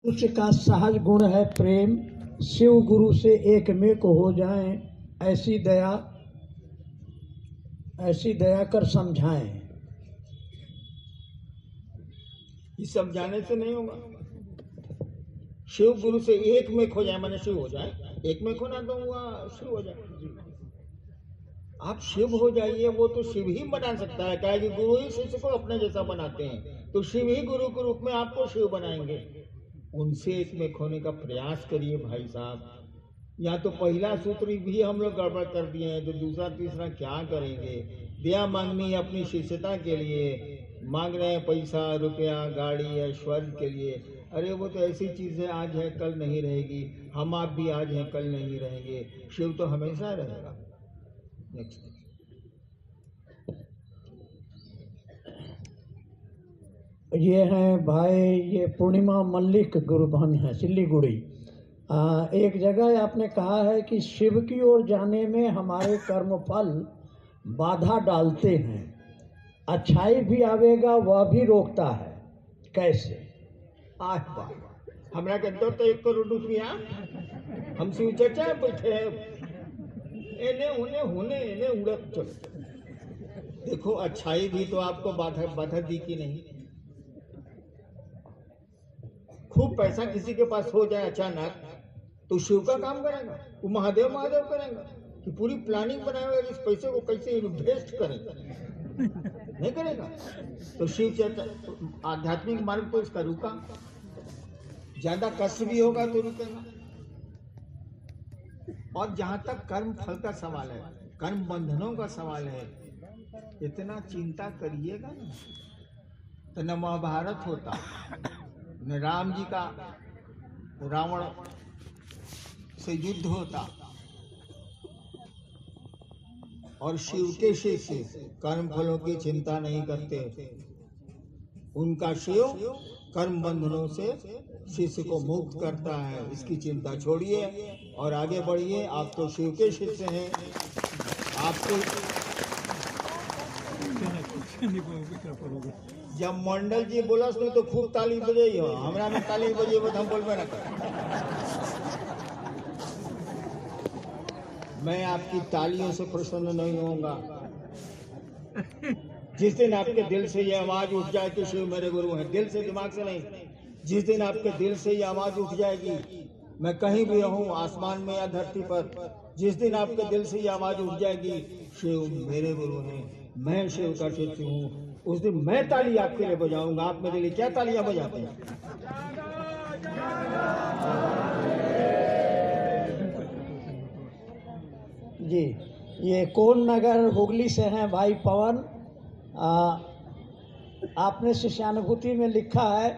मनुष्य का सहज गुण है प्रेम। शिव गुरु से एक में को हो जाएं, ऐसी दया कर समझाएं। ये समझाने से नहीं होगा। शिव गुरु से एक में खो जाए माने शिव हो जाए। एक में खो ना तो हुआ शिव हो जाए। आप शिव हो जाइए, वो तो शिव ही बना सकता है। क्या कि गुरु ही शिष्य को अपने जैसा बनाते हैं, तो शिव ही गुरु के रूप में आपको शिव बनाएंगे। उनसे एक में खोने का प्रयास करिए भाई साहब। या तो पहला सूत्र भी हम लोग गड़बड़ कर दिए हैं, तो दूसरा तीसरा क्या करेंगे। दया मांगनी है अपनी शिष्यता के लिए, मांग रहे हैं पैसा रुपया गाड़ी ऐश्वर्य के लिए। अरे वो तो ऐसी चीज है, आज है कल नहीं रहेगी। हम आप भी आज हैं कल नहीं रहेंगे, शिव तो हमेशा रहेगा। नेक्स्ट। ये हैं भाई, ये पूर्णिमा मल्लिक गुरु बहन है सिल्लीगुड़ी। एक जगह आपने कहा है कि शिव की ओर जाने में हमारे कर्म फल बाधा डालते हैं, अच्छाई भी आवेगा वह भी रोकता है, कैसे? आज बात हमरा के तो 1 करोड़ रुपया हम शिव चर्चा बैठे हैं, एने होने उड़त चल। देखो अच्छाई भी तो आपको बाधा दी कि नहीं। खूब पैसा किसी के पास हो जाए अचानक, तो शिव का काम करेगा, वो महादेव करेगा कि पूरी प्लानिंग बनाए हुए इस पैसे को कैसे इन्वेस्ट करेगा, नहीं करेगा। तो शिव चर्चा आध्यात्मिक मार्ग तो इसका रुका, ज्यादा कष्ट भी होगा तो रुकेगा। और जहां तक कर्म फल का सवाल है, कर्म बंधनों का सवाल है, इतना चिंता करिएगा ना तो न महाभारत होता, न राम जी का रावण से युद्ध होता। और शिव के शिष्य कर्म फलों की चिंता नहीं करते। उनका शिव कर्म बंधनों से शिष्य को मुक्त करता है। इसकी चिंता छोड़िए और आगे बढ़िए। आप तो शिव के शिष्य हैं। आपको जब मंडल जी बोला तो खूब ताली बजाई हो, हमरा में ताली बजे तो हम बोलबे ना कर। मैं आपकी तालियों से प्रसन्न नहीं होऊंगा। जिस दिन आपके दिल से ये आवाज उठ जाए कि शिव मेरे गुरु हैं, दिल से दिमाग से नहीं, जिस दिन आपके दिल से ये आवाज उठ जाएगी, मैं कहीं भी रहूं आसमान में या धरती पर, जिस दिन आपके दिल से ये आवाज उठ जाएगी शिव मेरे गुरु हैं, मैं शिव का शिष्य हूँ, उस दिन मैं ताली आपके लिए बजाऊंगा। आप मेरे लिए क्या तालियां बजाते हैं? जी, ये कौन नगर हुगली से हैं भाई पवन। आपने शिष्यानुभूति में लिखा है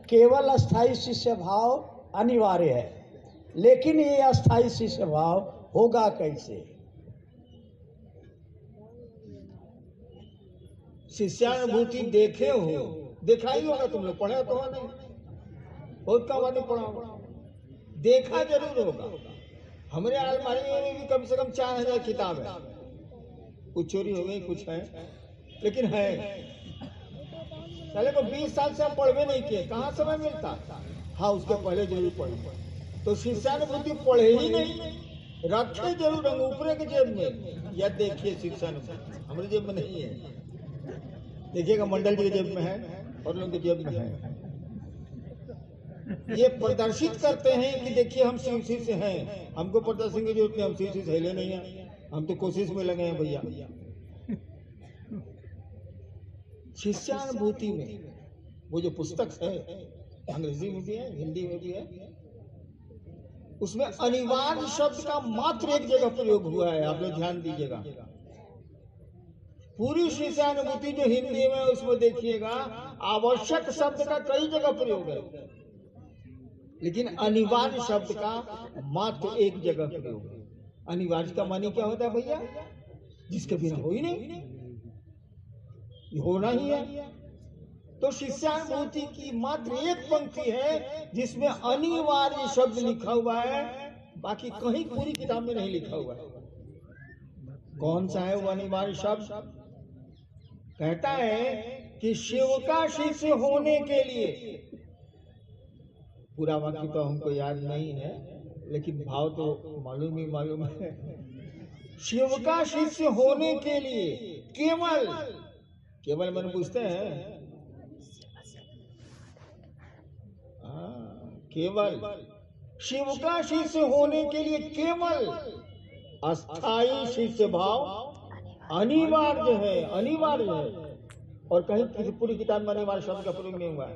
केवल अस्थाई शिष्य भाव अनिवार्य है, लेकिन ये अस्थाई शिष्य भाव होगा कैसे? शिष्यानुभूति देखे हो, देखा ही होगा तुम लोग, पढ़े तो नहीं, बहुत कम आदमी पढ़ा होगा, देखा जरूर होगा। हमारे अलमारी में भी कम से कम 4000 किताब है। कुछ चोरी हो गई, कुछ है, लेकिन है। पहले को 20 साल से हम पढ़वे नहीं किए, कहाँ समय मिलता। हाँ, उसके पहले जरूर पढ़े। तो शिष्यानुभूति पढ़े ही नहीं, रखे जरूर ऊपरे के जेब में। या देखिए शिष्यानुभूति हमारे जेब में नहीं है, देखिएगा मंडल जी के जेब में है और लोगों के जेब में है। ये प्रदर्शित करते हैं कि देखिए हम शिव शिष्य हैं, हमको प्रदर्शन की जरूरत नहीं, हम शिव शिष्य हिले नहीं है, हम तो कोशिश में लगे हैं भैया। शिष्यानुभूति में वो जो पुस्तक है, अंग्रेजी में भी है, हिंदी में भी है, उसमें अनिवार्य शब्द का मात्र एक जगह प्रयोग हुआ है। आप लोग ध्यान दीजिएगा। पूरी शिष्यानुभूति जो हिंदी में, उसमें देखिएगा आवश्यक शब्द का कई जगह प्रयोग है, लेकिन अनिवार्य शब्द का मात्र एक जगह प्रयोग है। अनिवार्य का मानी क्या होता है भैया? जिसके बिना हो ही नहीं, होना ही है। तो शिष्यानुभूति की मात्र एक पंक्ति है जिसमें अनिवार्य शब्द लिखा हुआ है, बाकी कहीं पूरी किताब में नहीं लिखा हुआ है। कौन सा है वो अनिवार्य शब्द? कहता है कि शिव का शिष्य होने के लिए पूरा वाक्य तो हमको याद नहीं है, लेकिन भाव तो मालूम है। शिव का शिष्य होने के लिए केवल मन पूछते हैं, केवल शिव का शिष्य होने के लिए केवल अस्थाई शिष्य भाव अनिवार्य है। और कहीं किसी पूरी किताब में अनिवार्य शब्द का प्रयोग नहीं हुआ है,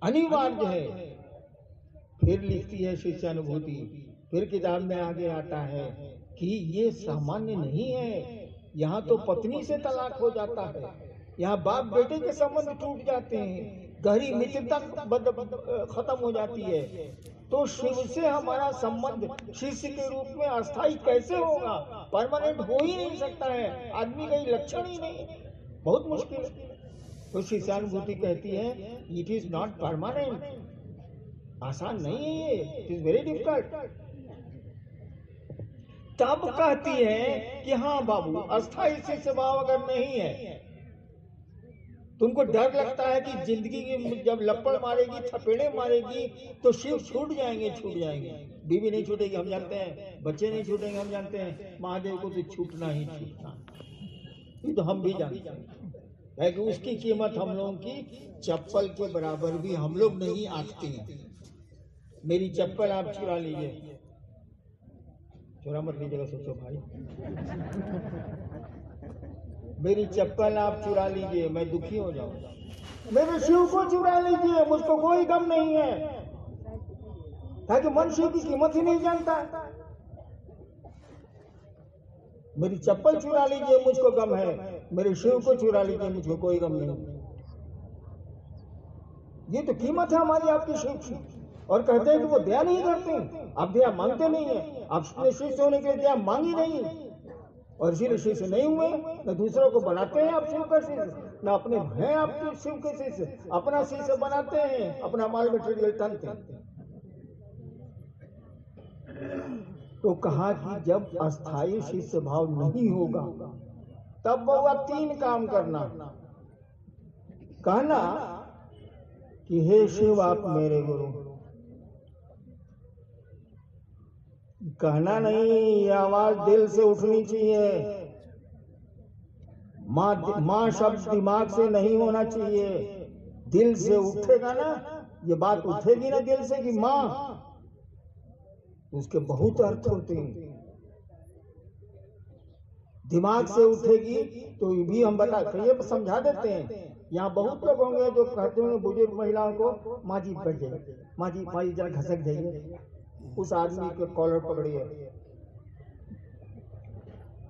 अनिवार्य है। फिर लिखती है शिष्यानुभूति, फिर किताब में आगे आता है कि ये सामान्य नहीं है, यहाँ तो पत्नी से तलाक हो जाता है, यहाँ बाप बेटे के संबंध टूट जाते हैं, गहरी मित्रता खत्म हो जाती है। तो शिव से हमारा संबंध शिष्य के रूप में अस्थायी कैसे होगा? परमानेंट हो ही नहीं सकता है, आदमी का लक्षण ही नहीं, बहुत मुश्किल है। तो शिष्यानुभूति कहती है इट इज नॉट परमानेंट, आसान नहीं है ये, इट इज वेरी डिफिकल्ट। तब कहती है कि हाँ बाबू, अस्थायी शिष्य भाव अगर नहीं है, तुमको डर लगता है कि जिंदगी की जब लपड़ मारेगी, थपेड़े मारेगी, तो शिव छूट जाएंगे। बीवी नहीं छूटेगी हम जानते हैं, बच्चे नहीं छूटेंगे हम जानते हैं, महादेव को तो छूटना ही छूटना, ये तो हम भी जानते हैं कि उसकी कीमत हम लोगों की चप्पल के बराबर भी हम लोग नहीं आंकते हैं। मेरी चप्पल आप चुरा लीजिए, चुरा मत लीजिएगा, सोचो भाई, मेरी चप्पल आप चुरा लीजिए, मैं दुखी हो जाऊंगा। मेरे शिव को चुरा लीजिए, मुझको कोई गम नहीं है, ताकि मनुष्य की कीमत ही नहीं जानता। मेरी चप्पल चुरा लीजिए, मुझको गम है, मेरे शिव को चुरा लीजिए, मुझको कोई गम नहीं। ये तो कीमत है हमारी आपके शिव की। और कहते हैं कि वो दया नहीं करते, आप दया मांगते नहीं है, आप शिष्य होने के लिए दया मांगी नहीं, और इसीलिए शिष्य नहीं हुए। न दूसरों को बनाते हैं आप शिव का शिष्य, न अपने हैं आपके शिव के शिष्य, अपना शिष्य बनाते हैं, अपना माल मटेरियल टानते हैं। तो कहा कि जब अस्थायी शिष्य भाव नहीं होगा, तब वो 3 काम करना। कहना कि हे शिव आप मेरे गुरु, कहना नहीं, ये आवाज दिल से उठनी चाहिए। माँ शब्द दिमाग से नहीं होना चाहिए, दिल से उठेगा ना, ये बात उठेगी ना दिल से कि माँ, उसके बहुत अर्थ होते हैं। दिमाग से उठेगी तो भी हम ये समझा देते हैं। यहाँ बहुत लोग होंगे जो कहते होंगे बुजुर्ग महिलाओं को, माँ जी बैठ जाइए, माँ जी जरा घसक जाइए, उस आदमी के कॉलर पकड़िए,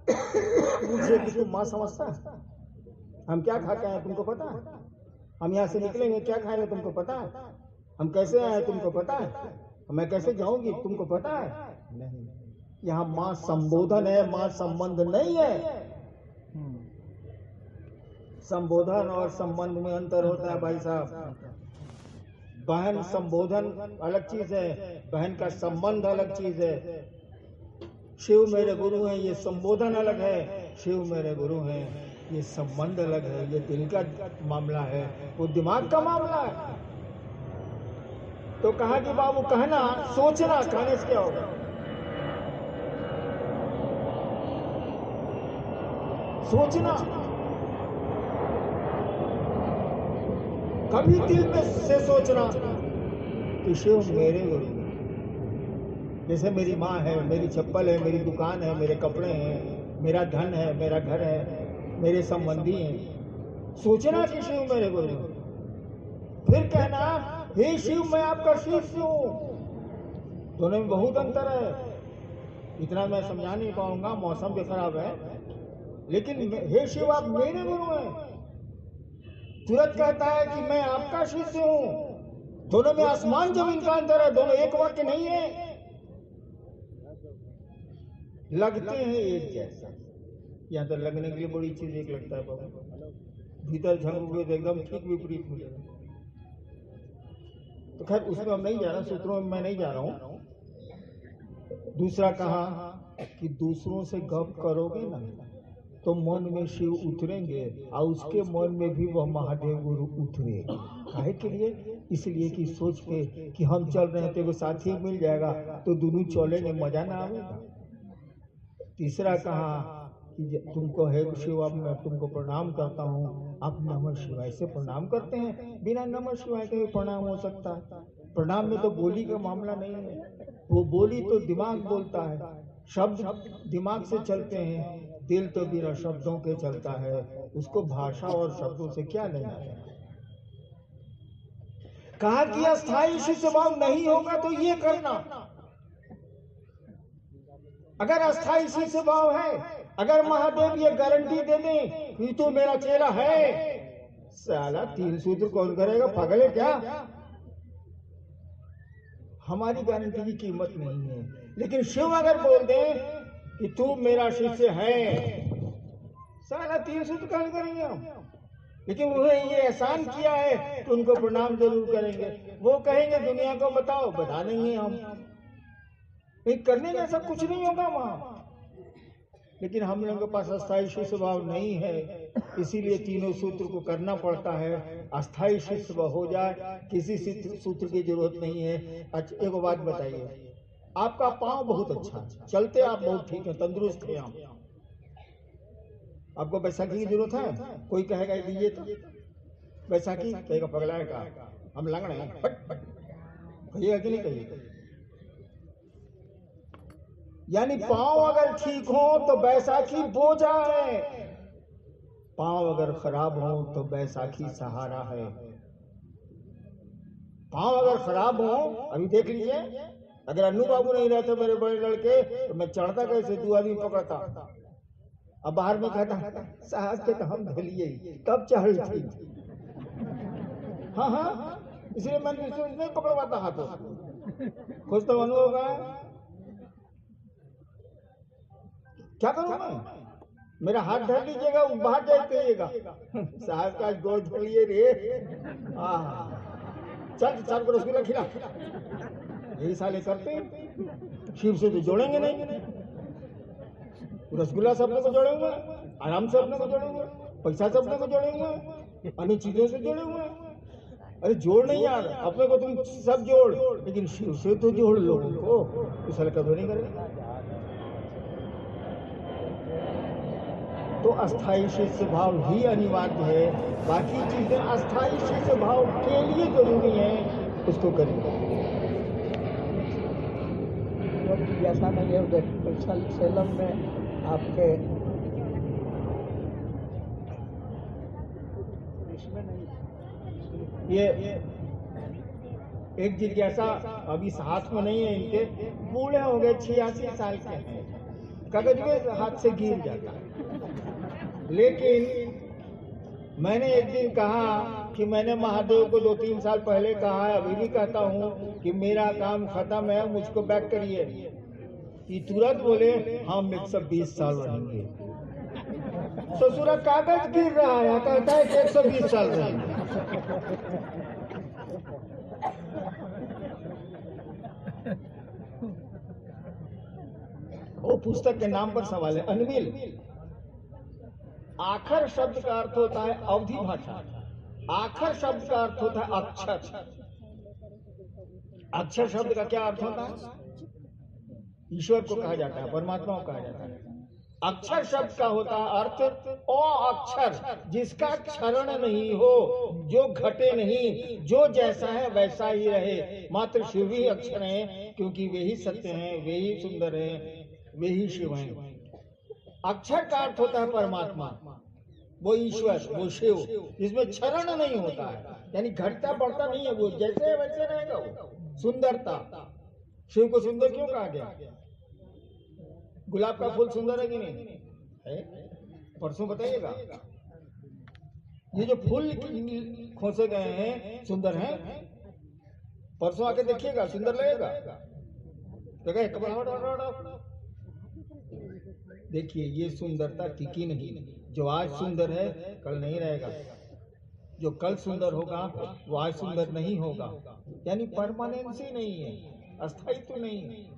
पूछिए कि तुम माँ समझता है? हम क्या खा के आए तुमको पता है? हम यहाँ से निकलेंगे क्या खाएंगे तुमको पता है? हम कैसे आए तुमको पता है? मैं कैसे जाऊंगी तुमको पता है? नहीं, यहाँ माँ संबोधन है, माँ संबंध नहीं है। संबोधन और संबंध में अंतर होता है भाई साहब। बहन संबोधन अलग चीज है, बहन का संबंध अलग चीज है। शिव मेरे गुरु हैं, ये संबोधन अलग है, शिव मेरे गुरु हैं, ये संबंध अलग है। ये दिल का मामला है, वो दिमाग का मामला है। तो कहा कि बाबू कहना, सोचना, कहने से क्या होगा? सोचना, कभी दिल में से सोचना कि शिव मेरे गुरु, जैसे मेरी माँ है, मेरी चप्पल है, मेरी दुकान है, मेरे कपड़े हैं, मेरा धन है, मेरा घर है, मेरे संबंधी हैं। सोचना कि शिव मेरे गुरु। फिर कहना, हे शिव मैं आपका शिष्य हूँ। दोनों में बहुत अंतर है, इतना मैं समझा नहीं पाऊंगा, मौसम भी खराब है। लेकिन हे शिव आप मेरे गुरु हैं, तुरंत कहता है कि मैं आपका शिष्य हूं। दोनों में आसमान जमीन का अंतर है, दोनों एक वाक्य नहीं है, लगते हैं एक जैसा। यहाँ तो लगने के लिए बड़ी चीज एक लगता है बाबा, भीतर झंकोगे तो एकदम ठीक विपरीत हो जाएगा। तो खैर उसमें हम नहीं जा रहा, सूत्रों में मैं नहीं जा रहा हूं। दूसरा कहा कि दूसरों से गप करोगे ना तो मन में शिव उतरेंगे, और उसके मन में भी वह महादेव गुरु उतरेंगे। काहे के लिए? इसलिए कि सोच पे कि हम चल रहे हैं तो वो साथी मिल जाएगा तो दोनों चलेंगे, मजा ना आएगा। तीसरा कहा कि तुमको है शिव, अब मैं तुमको प्रणाम करता हूँ, आप नमः शिवाय से प्रणाम करते हैं। बिना नमः शिवाय के भी प्रणाम हो सकता है। प्रणाम में तो बोली का मामला नहीं है, वो बोली तो दिमाग बोलता है, शब्द दिमाग से चलते हैं, दिल तो बिना शब्दों के चलता है, उसको भाषा और शब्दों से क्या लेना है। कहा कि अस्थायी शिष्य भाव नहीं होगा तो ये करना। अगर अस्थायी शिष्य भाव है, अगर महादेव ये गारंटी दे दें कि तू मेरा चेला है, साला 3 सूत्र कौन करेगा, पागल है क्या? हमारी गारंटी की कीमत नहीं है। लेकिन शिव अगर बोल दे कि तू मेरा शिष्य है, साला 3 सूत्र कौन करेंगे हम? लेकिन उन्हें ये एहसान किया है तो उनको प्रणाम जरूर करेंगे। वो कहेंगे दुनिया को बताओ, बता देंगे हम। करने में सब कुछ नहीं होगा वहां। लेकिन हम लोगों के पास अस्थायी शिष्य भाव नहीं है, इसीलिए तीनों सूत्र को करना पड़ता है। अस्थायी शिष्य भाव हो जाए, किसी सूत्र की जरूरत नहीं है। अच्छा, एक बात बताइए, आपका पांव बहुत अच्छा है, चलते आप बहुत ठीक है, तंदुरुस्त है आप, आपको बैसाखी की जरूरत है? कोई कहेगा दीजिए तो बैसाखी, कहेगा पगला का, हम लंगड़े हैं, कहिएगा कि नहीं कहिएगा? यानी पांव अगर ठीक हो तो बैसाखी बोझा है, पांव अगर खराब हो तो बैसाखी सहारा है। पांव अगर खराब हो, अभी देख लीजिए, अगर अन्नू बाबू नहीं रहते मेरे बड़े लड़के तो मैं चढ़ता कैसे, 2 आदमी पकड़ता। अब बाहर में कहता साहब के तो हम धलिए तब चढ़ थी। हाँ हाँ, इसलिए मैं नहीं पकड़वाता हाथों, खुश तो अनु होगा। क्या करूं मैं? मेरा हाथ धर लीजिएगा, बाहर जाए कहिएगा साहब का गोद धोइए रे, चल चार को रसगुल्ला खिला। यही साले करते, शिव से तो जोड़ेंगे नहीं। रसगुल्ला सबने को जोड़े हुए, आराम से अपने को जोड़े हुए, पैसा सबने को जोड़े हुए, अन्य चीजों से जोड़े हुए। अरे जोड़ नहीं यार, अपने को तुम सब जोड़, लेकिन शिव से तो जोड़ लो उनको, तो साले कभी नहीं करेगा। तो अस्थायी शिष्य भाव ही अनिवार्य है, बाकी चीजें अस्थायी शिष्य भाव के लिए जरूरी है, उसको करेंगे। जैसा नहीं है सेलम में आपके इसमें नहीं, ये एक जिज्ञासा अभी साथ में नहीं है, इनके बूढ़े हो गए, 86 साल के हैं, कागज में हाथ से गिर जाता है। लेकिन मैंने एक दिन कहा कि मैंने महादेव को 2-3 साल पहले कहा है, अभी भी कहता हूँ कि मेरा काम खत्म है, मुझको बैक करिए। कि तुरंत बोले हम 120 साल रहेंगे। ससुरा कागज गिर रहा है, कहता है कि 120 साल रहेंगे। वो पुस्तक के नाम पर सवाल है, अनमिल। आखर शब्द का अर्थ होता है अवधि भाषा, आखर शब्द का अर्थ होता है अक्षर। अक्षर शब्द का क्या अर्थ होता है? ईश्वर को कहा जाता है, परमात्मा को कहा जाता है। अक्षर शब्द का होता है अर्थ अक्षर, जिसका क्षरण नहीं हो, जो घटे नहीं, जो जैसा है वैसा ही रहे। मात्र शिव ही अक्षर है, क्योंकि वे ही सत्य हैं, वे ही सुंदर हैं, वे ही शिव हैं। अक्षर का अर्थ होता है परमात्मा, वो ईश्वर, वो शिव, जिसमें क्षरण नहीं होता है, यानी घटता बढ़ता नहीं है, वो जैसे है वैसे रहेगा। वो सुंदरता, शिव को सुंदर क्यों कहा गया? गुलाब का फूल सुंदर है कि नहीं है? परसों बताइएगा, ये जो फूल खोसे गए हैं सुंदर हैं, परसों आके देखिएगा, सुंदर लगेगा। देखिए ये सुंदरता टिकी नहीं, जो आज सुंदर है कल नहीं रहेगा, जो कल सुंदर होगा वो आज सुंदर नहीं होगा, यानी परमानेंसी नहीं है, अस्थायित्व नहीं है।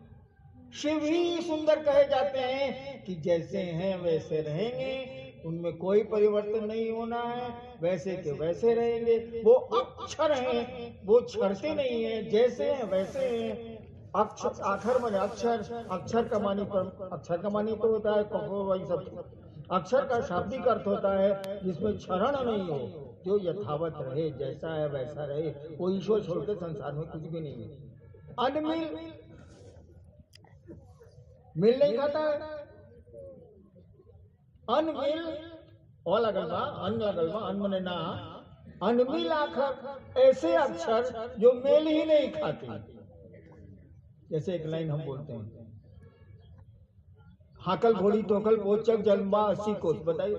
शिव ही सुंदर कहे जाते हैं कि जैसे हैं वैसे रहेंगे, उनमें कोई परिवर्तन नहीं होना है, वैसे के वैसे रहेंगे। वो अक्षर हैं, वो छड़ते नहीं है, जैसे हैं वैसे हैं। अक्षर आखर में अक्षर का मानी तो होता है वही सब। अक्षर का शाब्दिक अर्थ होता है जिसमें क्षरण नहीं हो, जो यथावत रहे, जैसा है वैसा रहे। वो ईश्वर छोड़ के संसार में कुछ भी नहीं है। अनमिल मिल नहीं खाता है, अनमिल अन मने ना, अनमिल आखर ऐसे अक्षर जो मेल ही नहीं खाते। जैसे एक लाइन हम बोलते हैं, हाकल घोड़ी टोकल पोचक जलवा 80 कोस, बताइए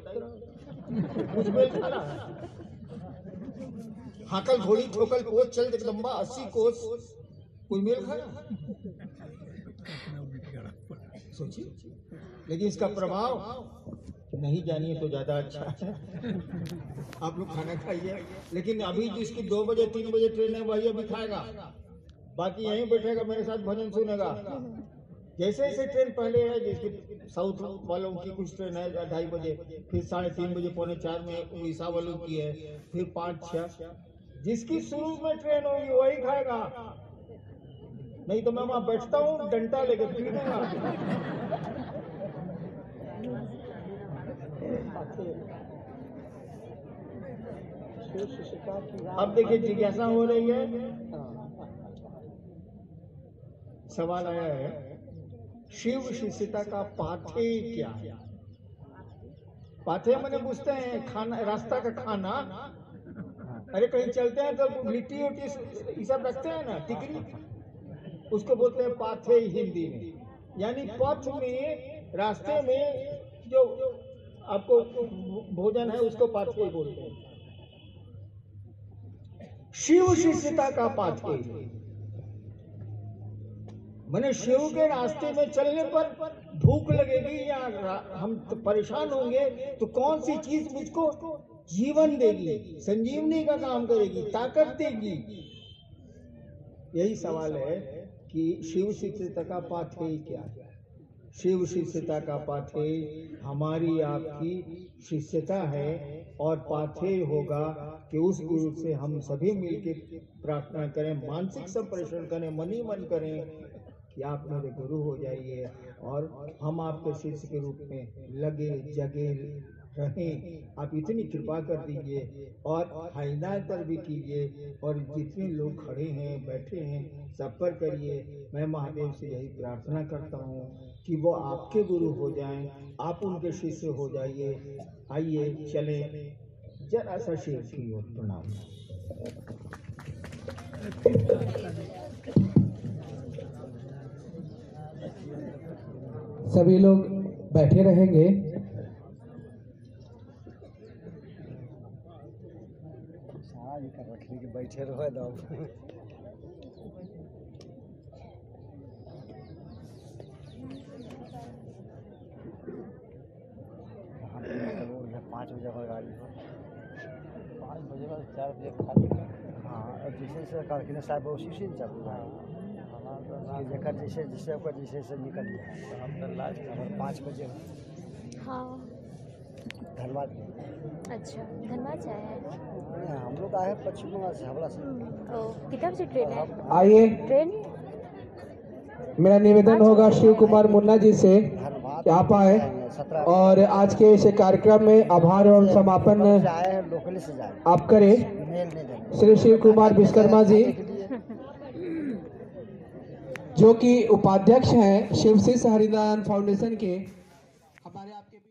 कुछ मेल खा रहा है? हाकल घोड़ी ठोकल पोच चल जगदम्बा 80 कोस, कोई मेल खा रहा है? सोचिए। लेकिन इसका प्रभाव नहीं जानिए तो ज्यादा अच्छा है। आप लोग खाना खाइए, लेकिन अभी जिसकी 2 बजे 3 बजे ट्रेन है वही अभी खाएगा, बाकी यहीं बैठेगा मेरे साथ भजन सुनेगा। जैसे जैसे ट्रेन पहले है, जैसे साउथ वालों की कुछ ट्रेन है 2:30 बजे, फिर 3:30 बजे 3:45 में उड़ीसा वालों की है, फिर 5-6, जिसकी शुरू में ट्रेन होगी वही खाएगा। नहीं तो मैं वहां बैठता हूँ डंडा लेकर पीटूंगा। अब देखिए जिज्ञासा हो रही है, सवाल आया है, शिव शिष्यता का पाथे क्या है? पाथे मैंने पूछते हैं खाना, रास्ता का खाना। अरे कहीं चलते हैं तो लिट्टी उट्टी ये सब रखते हैं ना, टिकरी, उसको बोलते हैं पाथे हिंदी में। यानी पथ में, रास्ते में जो आपको भोजन है उसको पाथे बोलते हैं। शिव शिष्यता का पाथे मैंने शिव के रास्ते में चलने पर भूख लगेगी या हम तो परेशान होंगे तो कौन सी चीज मुझको जीवन देगी, संजीवनी का काम करेगी, ताकत देगी? यही सवाल है कि शिव शिष्यता का पाथे क्या है? शिव शिष्यता का पाथे हमारी आपकी शिष्यता है, और पाथे होगा कि उस गुरु से हम सभी मिलकर प्रार्थना करें, मानसिक संप्रेषण करें, मन ही मन करें कि आप मेरे गुरु हो जाइए और हम आपके शिष्य के रूप में लगे जगे रहें। आप इतनी कृपा कर दीजिए और हिदायत भी कीजिए, और जितने लोग खड़े हैं बैठे हैं सब पर करिए। मैं महादेव से यही प्रार्थना करता हूँ कि वो आपके गुरु हो जाएं, आप उनके शिष्य हो जाइए। आइए चलें जरा सा शिव की ओर प्रणाम। सभी लोग बैठे रहेंगे। बैठे रहो दो। पाँच बजे का गाड़ी हो, 5 बजे का 4 बजे खाली। हाँ, जैसे कारखाना साहब उसी से चल रहा है, जैसे जैसे आपका जैसे निकल जाए तो हम तो लास्ट नंबर 5 बजे। हाँ, धन्यवाद। अच्छा, धन्यवाद से आया है। हम लोग आए हैं पश्चिम बंगाल से, हावड़ा से। तो कितना बजे ट्रेन है? आइए, ट्रेन मेरा निवेदन होगा शिव कुमार मुन्ना जी से कि आप आए और आज के इस कार्यक्रम में आभार एवं समापन लोकली से जाए आप करें। श्री शिव कुमार विश्वकर्मा जी जो कि उपाध्यक्ष हैं शिव शिष्य हरिनारायण फाउंडेशन के, हमारे आपके